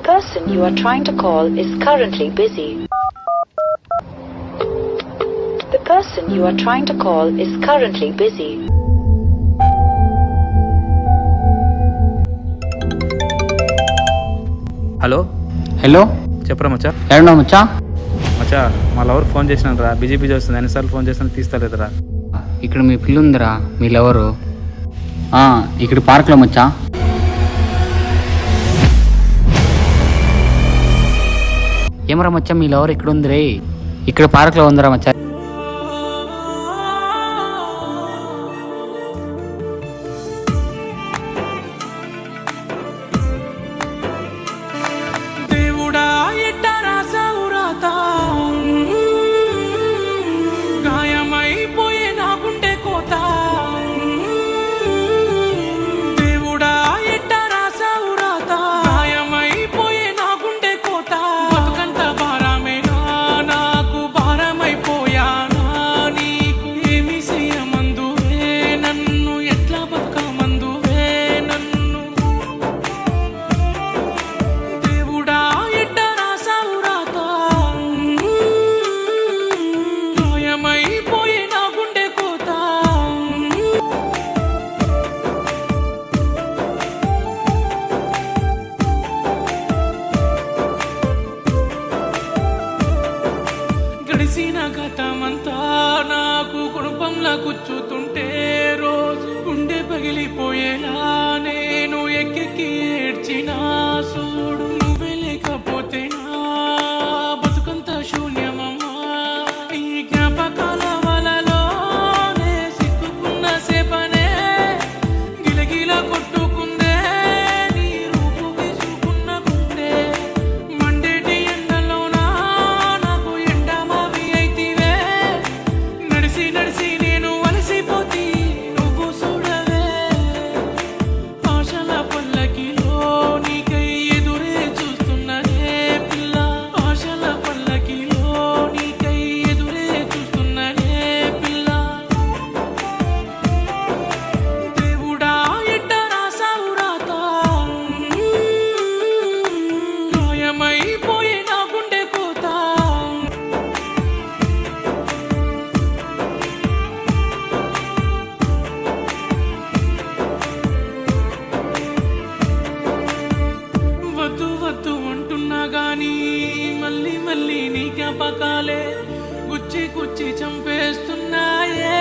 person you are trying to call is currently busy. The person you are trying to call is currently busy. Hello hello చెప్పరా మచ్చా. ఎక్కడున్నావు మచ్చా? మచ్చా మా lover phone చేసినాను రా, busy వస్తుంది. ఎన్నిసార్లు phone చేసినా తీస్తలేదురా. ఇక్కడ మీ పిల్లు ఉందిరా, మీ లవరు. ఇక్కడ పార్క్లో మచ్చా. ఏమరా మచ్చా, మీ లవర్ ఇక్కడ ఉంది రే. ఇక్కడ పార్క్లో ఉందిరా మచ్చా. గడిసిన గతమంతా నాకు కుటుంబంలా కూర్చుతుంటే రోజు గుండె పగిలిపోయేలా నేను ఎక్కెక్కి ఏడ్చిన చూడు. నువ్వే లేకపోతే నా బతుకంతా శూన్యమమ్మా. ఈ జ్ఞాపకాల వలలోనే సిక్కుకున్న సేపనే గిలగిల కొట్టుకుందే నీ రూపు గీసుకున్న గుండె. మండేటి ఎండలోనా నాకు ఎండమావి అయితివే. నడిసి నడిసి నేను అలసిపోతి నువ్వు చూడవే. ఆశల పల్లకిలో నీకై ఎదురే చూస్తున్నదే పిల్ల. ఆశల పల్లకిలో నీకై ఎదురే చూస్తున్నదే పిల్ల. దేవుడా ఎట్ట రాసావు రాత, గాయమైపోయే నా గుండె కోత. వద్దు వద్దు అంటున్నా గానీ మళ్ళీ మళ్ళీ నీ జ్ఞాపకాలే గుచ్చి గుచ్చి చంపేస్తున్నాయే.